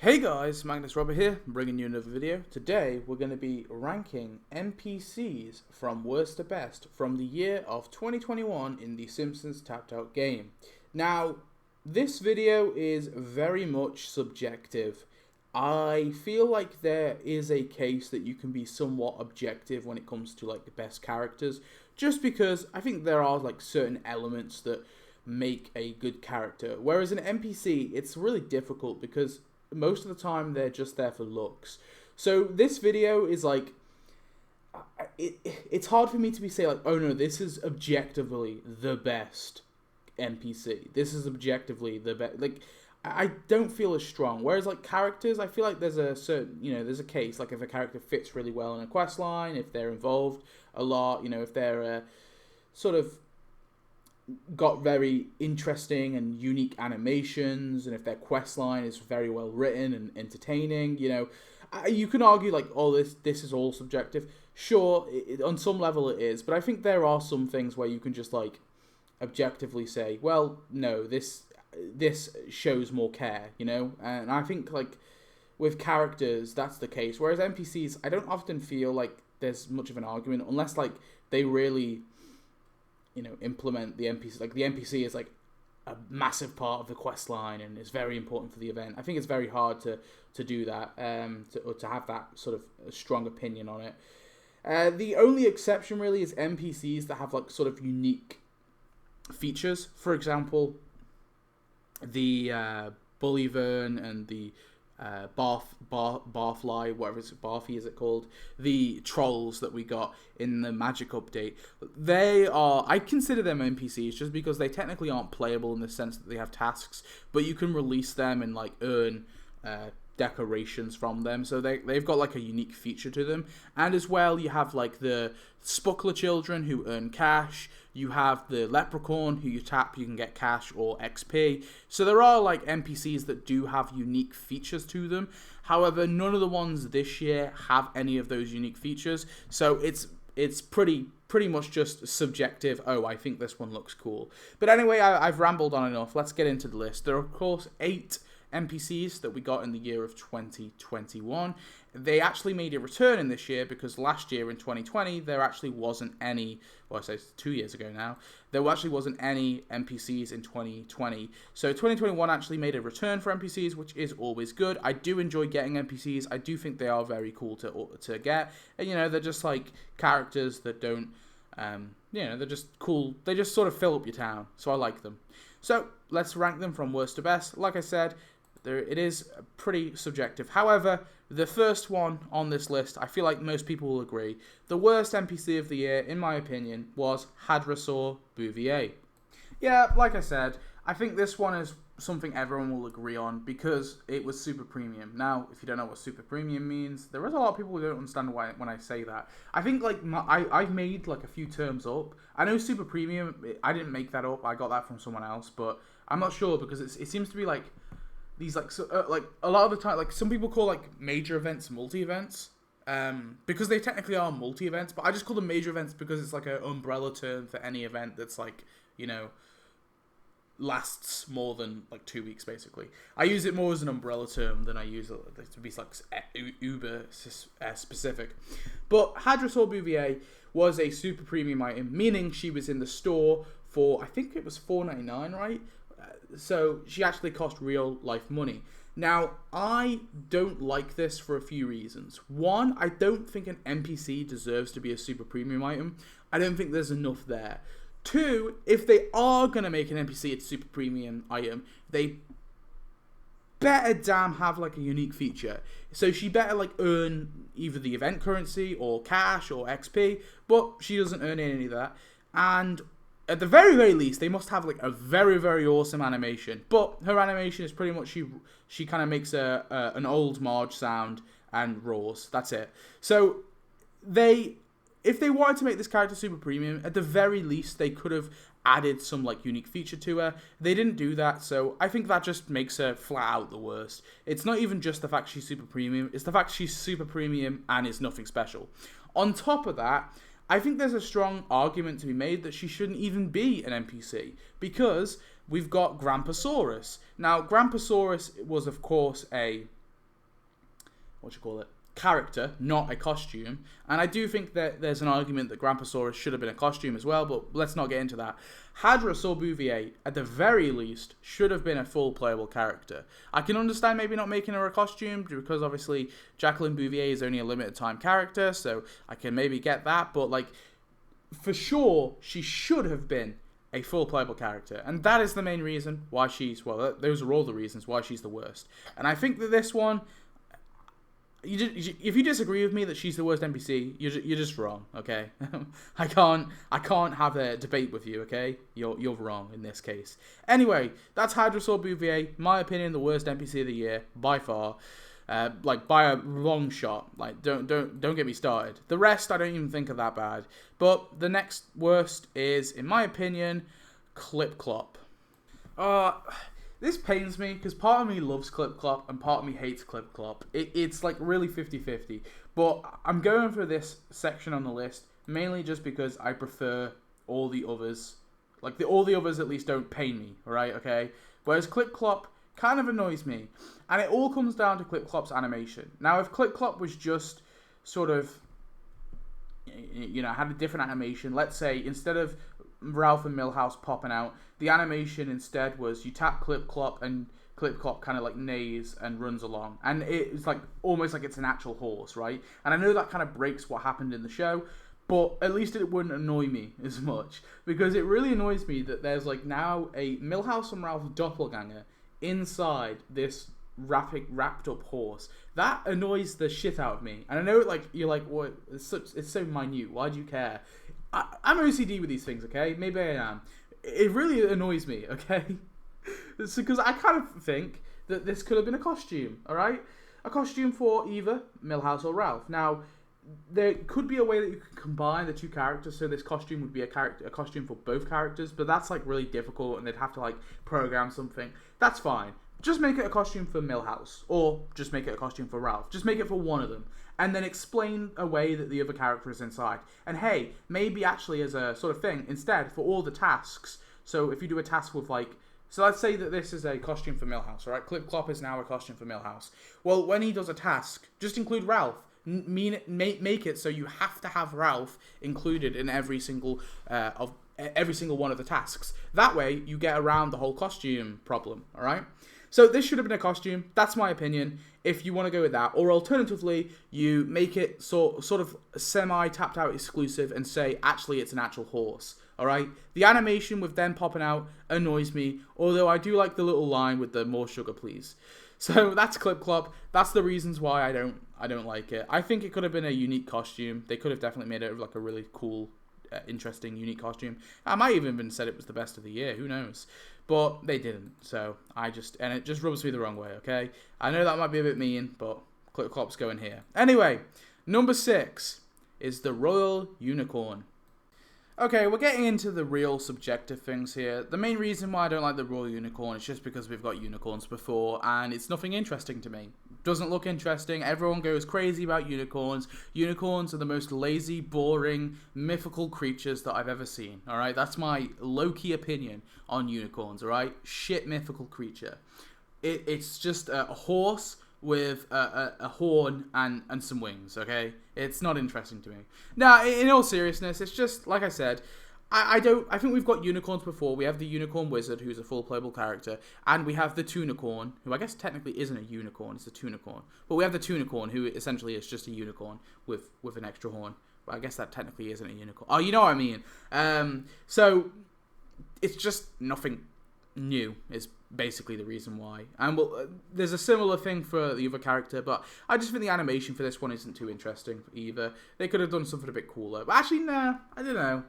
Hey guys, Magnus Robert here, bringing you another video. Today we're going to be ranking NPCs from worst to best from the year of 2021 in the Simpsons Tapped Out game. Now, this video is very much subjective. I feel like there is a case that you can be somewhat objective when it comes to like the best characters, just because I think there are like certain elements that make a good character. Whereas an NPC, it's really difficult because most of the time they're just there for looks. So this video is like, it's hard for me to say like, oh no, this is objectively the best NPC. This is objectively the best. Like, I don't feel as strong. Whereas like characters, I feel like there's a certain, there's a case. Like if a character fits really well in a quest line, if they're involved a lot, if they're sort of got very interesting and unique animations, and if their quest line is very well written and entertaining, you can argue like, oh, this is all subjective. Sure, on some level it is, but I think there are some things where you can just like objectively say, well, no, this shows more care, and I think like with characters that's the case. Whereas NPCs, I don't often feel like there's much of an argument unless like they really implement the NPC. Like the NPC is like a massive part of the quest line and is very important for the event. I think it's very hard to do that, to have that sort of a strong opinion on it. The only exception really is NPCs that have like sort of unique features. For example, the Bullivern and the Barfly, whatever it's Barfy is it called, the trolls that we got in the Magic update. I consider them NPCs just because they technically aren't playable in the sense that they have tasks, but you can release them and like earn decorations from them, so they've got like a unique feature to them. And as well, you have like the Spuckler children who earn cash. You have the leprechaun who you tap, you can get cash or XP. So there are like NPCs that do have unique features to them. However, none of the ones this year have any of those unique features. So it's pretty much just subjective. Oh, I think this one looks cool. But anyway, I've rambled on enough. Let's get into the list. There are of course 8 NPCs that we got in the year of 2021. They actually made a return in this year because last year in 2020 there actually wasn't any, well, I say 2 years ago now, there actually wasn't any NPCs in 2020. So 2021 actually made a return for NPCs, which is always good. I do enjoy getting NPCs. I do think they are very cool to get. And they're just like characters that don't, they're just cool. They just sort of fill up your town. So I like them. So let's rank them from worst to best. Like I said, it is pretty subjective. However, the first one on this list, I feel like most people will agree, the worst NPC of the year, in my opinion, was Hadrosaur Bouvier. Yeah, like I said, I think this one is something everyone will agree on because it was super premium. Now, if you don't know what super premium means, there is a lot of people who don't understand why when I say that. I think like I've made like a few terms up. I know super premium, I didn't make that up. I got that from someone else, but I'm not sure because it seems to be like these like like a lot of the time, like some people call like major events multi-events, because they technically are multi-events, but I just call them major events because it's like an umbrella term for any event that's like, lasts more than like 2 weeks basically. I use it more as an umbrella term than I use it to be like uber specific. But Hadrosaur Bouvier was a super premium item, meaning she was in the store for, I think it was $4.99, right? So she actually cost real life money. Now, I don't like this for a few reasons. One, I don't think an NPC deserves to be a super premium item. I don't think there's enough there. Two, if they are going to make an NPC a super premium item, they better damn have like a unique feature. So she better like earn either the event currency or cash or XP, but she doesn't earn any of that. And at the very, very least, they must have like a very, very awesome animation. But her animation is pretty much she kind of makes an old Marge sound and roars. That's it. So if they wanted to make this character super premium, at the very least they could have added some like unique feature to her. They didn't do that, so I think that just makes her flat out the worst. It's not even just the fact she's super premium, it's the fact she's super premium and is nothing special. On top of that, I think there's a strong argument to be made that she shouldn't even be an NPC, because we've got Grandpasaurus. Now, Grandpasaurus was, of course, a character, not a costume. And I do think that there's an argument that Grandpasaurus should have been a costume as well, but let's not get into that. Hadrosaur Bouvier, at the very least, should have been a full playable character. I can understand maybe not making her a costume, because obviously Jacqueline Bouvier is only a limited time character, so I can maybe get that, but like, for sure, she should have been a full playable character, and that is the main reason why she's, well, those are all the reasons why she's the worst. And I think that this one, if you disagree with me that she's the worst NPC, you're just wrong, okay? I can't have a debate with you, okay? You're wrong in this case. Anyway, that's Hadrosaur Bouvier, my opinion, the worst NPC of the year by far, like by a long shot. Like don't get me started. The rest I don't even think are that bad. But the next worst is, in my opinion, Clip Clop. This pains me, because part of me loves Clip Clop and part of me hates Clip Clop. It's like really 50-50. But I'm going for this section on the list mainly just because I prefer all the others. Like, all the others at least don't pain me, right? Okay? Whereas Clip Clop kind of annoys me. And it all comes down to Clip Clop's animation. Now, if Clip Clop was just sort of, you know, had a different animation, let's say instead of Ralph and Milhouse popping out, the animation instead was you tap Clip Clop and Clip Clop kind of like neighs and runs along, and it's like almost like it's an actual horse, right? And I know that kind of breaks what happened in the show, but at least it wouldn't annoy me as much, because it really annoys me that there's like now a Milhouse and Ralph doppelganger inside this wrapped up horse. That annoys the shit out of me. And I know, like, you're like, what? It's so minute. Why do you care? I'm OCD with these things, okay? Maybe I am. It really annoys me, okay? It's because I kind of think that this could have been a costume, alright? A costume for either Milhouse or Ralph. Now, there could be a way that you can combine the two characters, so this costume would be a costume for both characters, but that's like really difficult, and they'd have to like program something. That's fine. Just make it a costume for Milhouse, or just make it a costume for Ralph. Just make it for one of them, and then explain a way that the other character is inside. And hey, maybe actually as a sort of thing, instead, for all the tasks, so if you do a task with like, so let's say that this is a costume for Milhouse, right? Clip Clop is now a costume for Milhouse. Well, when he does a task, just include Ralph. Make it so you have to have Ralph included in every single one of the tasks. That way, you get around the whole costume problem, alright? So this should have been a costume. That's my opinion, if you want to go with that. Or alternatively, you make it sort of semi-tapped out exclusive and say, actually, it's an actual horse. Alright? The animation with them popping out annoys me, although I do like the little line with the more sugar, please. So that's Clip Clop. That's the reasons why I don't like it. I think it could have been a unique costume. They could have definitely made it like a really cool, interesting, unique costume. I might even have said it was the best of the year. Who knows? But they didn't. So and it just rubs me the wrong way, okay? I know that might be a bit mean, but Clip Clop's going here. Anyway, number 6 is the Royal Unicorn. Okay, we're getting into the real subjective things here. The main reason why I don't like the Royal Unicorn is just because we've got unicorns before, and it's nothing interesting to me. Doesn't look interesting. Everyone goes crazy about unicorns. Unicorns are the most lazy, boring, mythical creatures that I've ever seen. Alright, that's my low-key opinion on unicorns, alright? Shit mythical creature. It's just a horse with a horn and some wings, okay? It's not interesting to me. Now, in all seriousness, it's just, like I said, I think we've got unicorns before. We have the Unicorn Wizard, who's a full playable character, and we have the Tunicorn, who I guess technically isn't a unicorn, it's a Tunicorn. But we have the Tunicorn, who essentially is just a unicorn with an extra horn. But I guess that technically isn't a unicorn. Oh, you know what I mean. So, it's just nothing new, is basically the reason why. And there's a similar thing for the other character, but I just think the animation for this one isn't too interesting either. They could have done something a bit cooler. But actually, nah, I don't know.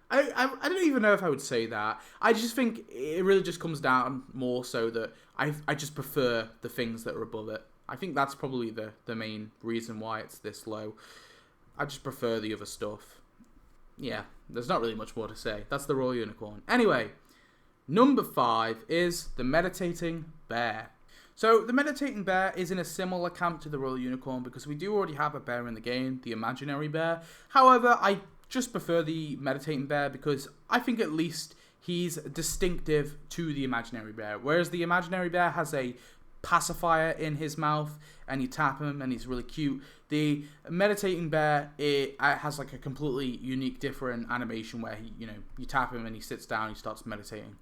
I don't even know if I would say that. I just think it really just comes down more so that I just prefer the things that are above it. I think that's probably the main reason why it's this low. I just prefer the other stuff. Yeah, there's not really much more to say. That's the Royal Unicorn. Anyway, number 5 is the Meditating Bear. So, the Meditating Bear is in a similar camp to the Royal Unicorn because we do already have a bear in the game, the Imaginary Bear. However, I just prefer the Meditating Bear because I think at least he's distinctive to the Imaginary Bear. Whereas the Imaginary Bear has a pacifier in his mouth, and you tap him, and he's really cute. The meditating bear, it has like a completely unique, different animation where you tap him and he sits down, he starts meditating.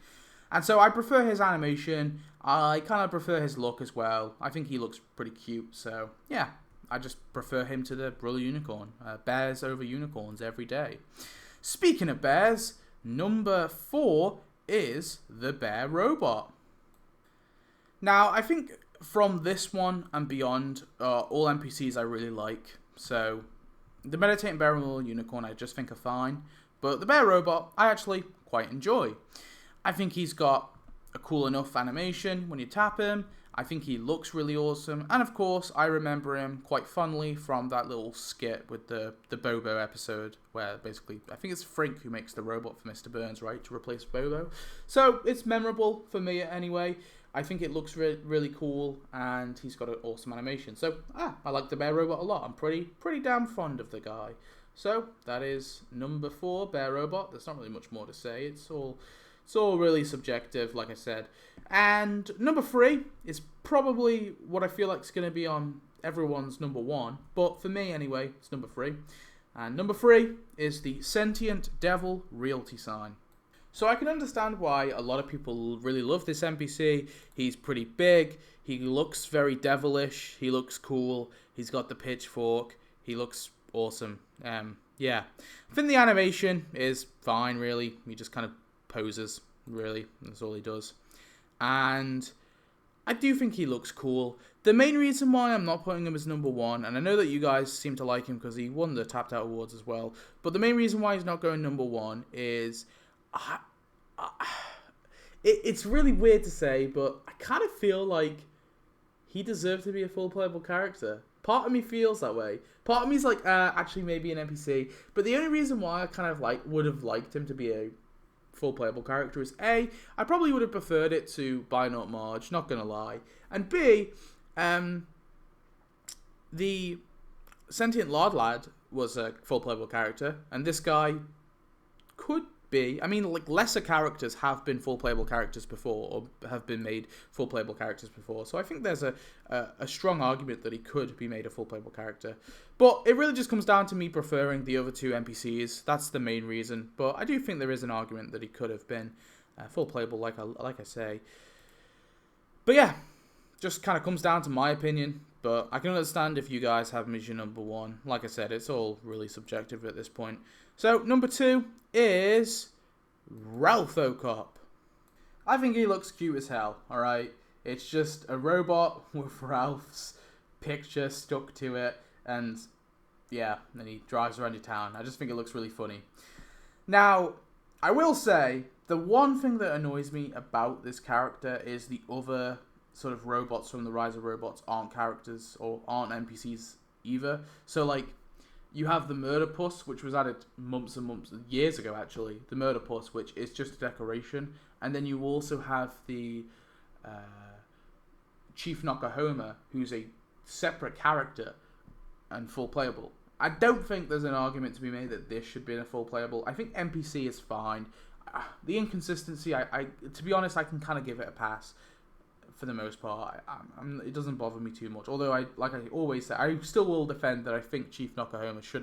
And so I prefer his animation. I kind of prefer his look as well. I think he looks pretty cute. So yeah, I just prefer him to the Brother Unicorn. Bears over unicorns every day. Speaking of bears, number 4 is the bear robot. Now, I think from this one and beyond, all NPCs I really like. So the meditating bear and the little unicorn I just think are fine. But the bear robot I actually quite enjoy. I think he's got a cool enough animation when you tap him. I think he looks really awesome. And of course, I remember him quite fondly from that little skit with the Bobo episode, where basically, I think it's Frink who makes the robot for Mr. Burns, right, to replace Bobo. So it's memorable for me anyway. I think it looks really cool, and he's got an awesome animation. So, I like the bear robot a lot. I'm pretty damn fond of the guy. So, that is number 4, bear robot. There's not really much more to say. It's all really subjective, like I said. And number 3 is probably what I feel like is going to be on everyone's number 1. But for me, anyway, it's number 3. And number 3 is the Sentient Devil realty sign. So I can understand why a lot of people really love this NPC. He's pretty big. He looks very devilish. He looks cool. He's got the pitchfork. He looks awesome. Yeah. I think the animation is fine, really. He just kind of poses, really. That's all he does. And I do think he looks cool. The main reason why I'm not putting him as number 1, and I know that you guys seem to like him because he won the Tapped Out Awards as well, but the main reason why he's not going number 1 is... it's really weird to say, but I kind of feel like he deserved to be a full playable character. Part of me feels that way. Part of me is like, actually maybe an NPC. But the only reason why I kind of would have liked him to be a full playable character is A, I probably would have preferred it to Buy Not Marge, not gonna lie. And B, the Sentient Lard Lad was a full playable character, and this guy could be. I mean, like, lesser characters have been full playable characters before, or have been made full playable characters before. So I think there's a strong argument that he could be made a full playable character. But it really just comes down to me preferring the other 2 NPCs. That's the main reason. But I do think there is an argument that he could have been full playable, like I say. But yeah, just kind of comes down to my opinion. But I can understand if you guys have him as your number 1. Like I said, it's all really subjective at this point. So, number 2 is Ralph O'Cop. I think he looks cute as hell, alright? It's just a robot with Ralph's picture stuck to it, and yeah, then he drives around your town. I just think it looks really funny. Now, I will say, the one thing that annoys me about this character is the other sort of robots from the Rise of Robots aren't characters, or aren't NPCs either. So, like, you have the Murder Puss, which was added years ago actually. The Murder Puss, which is just a decoration. And then you also have the Chief Nokohoma, who's a separate character and full playable. I don't think there's an argument to be made that this should be a full playable. I think NPC is fine. The inconsistency, I to be honest, I can kind of give it a pass. For the most part, it doesn't bother me too much. Although like I always say, I still will defend that I think Chief Nokohoma should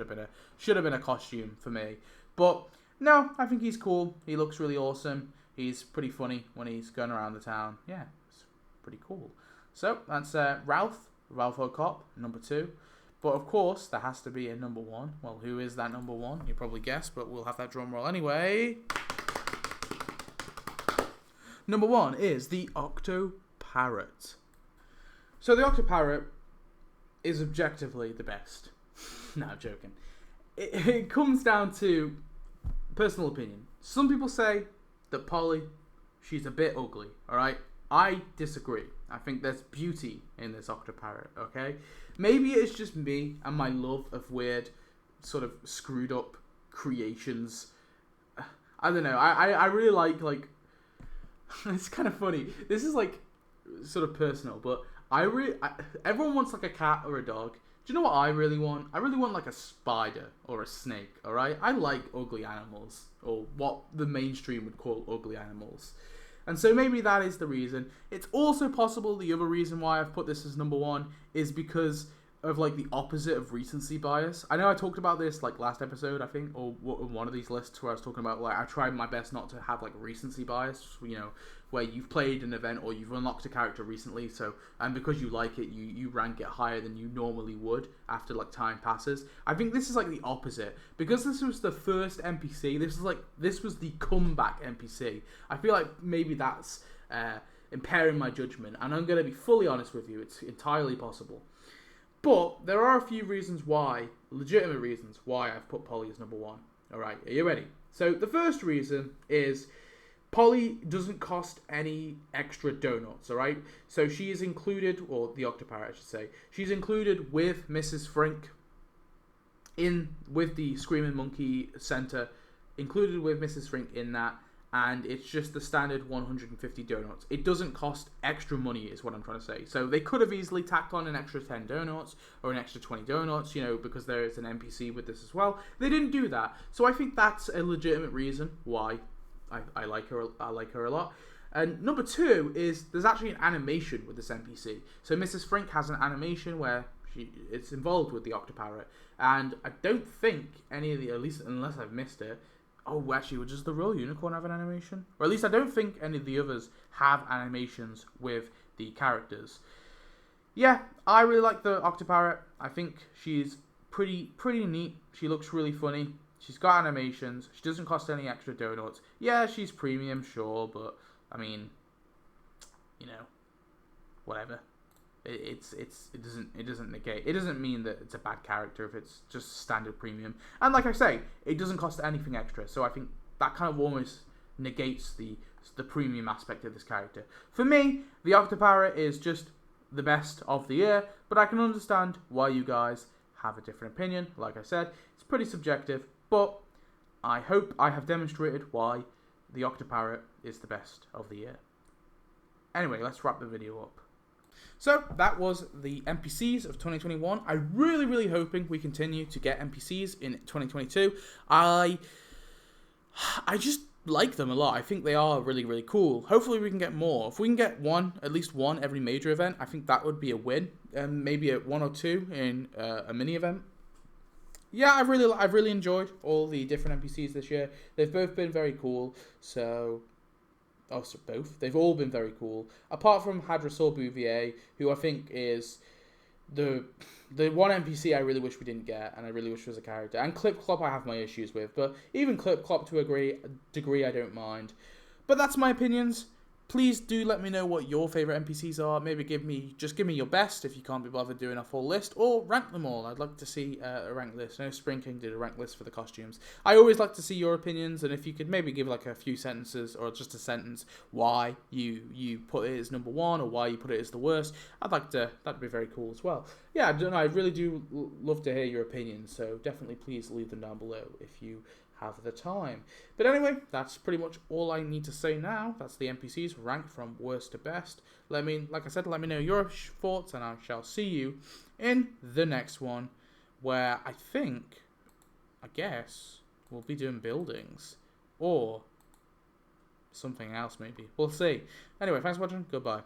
have been a costume for me. But no, I think he's cool. He looks really awesome. He's pretty funny when he's going around the town. Yeah, it's pretty cool. So that's Ralph O'Cop, number 2. But of course, there has to be a number 1. Well, who is that number 1? You probably guessed, but we'll have that drum roll anyway. Number 1 is the Octo Parrot. So the Octo Parrot is objectively the best. No, I'm joking. It comes down to personal opinion. Some people say that Polly, she's a bit ugly, alright? I disagree. I think there's beauty in this Octo Parrot, okay? Maybe it's just me and my love of weird, sort of screwed up creations. I don't know. I really like it's kind of funny. This is like sort of personal, but everyone wants like a cat or a dog. Do you know what I really want? I really want like a spider or a snake, alright? I like ugly animals, or what the mainstream would call ugly animals. And so maybe that is the reason. It's also possible the other reason why I've put this as number 1 is because of like the opposite of recency bias. I know I talked about this like last episode, I think, or one of these lists where I was talking about like I tried my best not to have like recency bias, you know, where you've played an event or you've unlocked a character recently, so and because you like it, you rank it higher than you normally would after like time passes. I think this is like the opposite because this was the first NPC. This was the comeback NPC. I feel like maybe that's impairing my judgment, and I'm gonna be fully honest with you. It's entirely possible. But there are a few reasons why, legitimate reasons why I've put Polly as number 1. Alright, are you ready? So the first reason is Polly doesn't cost any extra donuts, alright? So she is included, or the Octo Parrot I should say, she's included with Mrs. Frink with the Screaming Monkey Center, included with Mrs. Frink in that, and it's just the standard 150 donuts. It doesn't cost extra money is what I'm trying to say. So they could have easily tacked on an extra 10 donuts or an extra 20 donuts, you know, because there is an NPC with this as well. They didn't do that. So I think that's a legitimate reason why I like her. I like her a lot. And number 2 is there's actually an animation with this NPC. So Mrs. Frink has an animation where it's involved with the Octo Parrot, and I don't think any of the, at least unless I've missed it. Oh, actually, does the Royal Unicorn have an animation? Or at least I don't think any of the others have animations with the characters. Yeah, I really like the Octo Parrot. I think she's pretty neat. She looks really funny. She's got animations. She doesn't cost any extra donuts. Yeah, she's premium, sure, but I mean, you know, whatever. It doesn't negate. It doesn't mean that it's a bad character if it's just standard premium. And like I say, it doesn't cost anything extra. So I think that kind of almost negates the premium aspect of this character. For me, the Octo Parrot is just the best of the year, but I can understand why you guys have a different opinion. Like I said, it's pretty subjective, but I hope I have demonstrated why the Octo Parrot is the best of the year. Anyway, let's wrap the video up. So that was the NPCs of 2021. I'm really hoping we continue to get NPCs in 2022. I just like them a lot. I think they are really cool. Hopefully we can get more. If we can get at least one every major event, I think that would be a win. Maybe 1 or 2 in a mini event. Yeah, I've really enjoyed all the different NPCs this year. They've both been very cool. They've all been very cool. Apart from Hadrosaur Bouvier, who I think is the one NPC I really wish we didn't get, and I really wish was a character. And Clip Clop I have my issues with, but even Clip Clop to a degree I don't mind. But that's my opinions. Please do let me know what your favourite NPCs are. Maybe give me your best if you can't be bothered doing a full list, or rank them all. I'd like to see a ranked list. I know Spring King did a ranked list for the costumes. I always like to see your opinions, and if you could maybe give like a few sentences or just a sentence why you put it as number 1 or why you put it as the worst. That'd be very cool as well. Yeah, I don't know. I really do love to hear your opinions, so definitely please leave them down below if you have the time. But anyway, that's pretty much all I need to say now. That's the NPCs ranked from worst to best. Like I said, let me know your thoughts, and I shall see you in the next one, where I guess we'll be doing buildings or something else maybe. We'll see. Anyway, thanks for watching. Goodbye.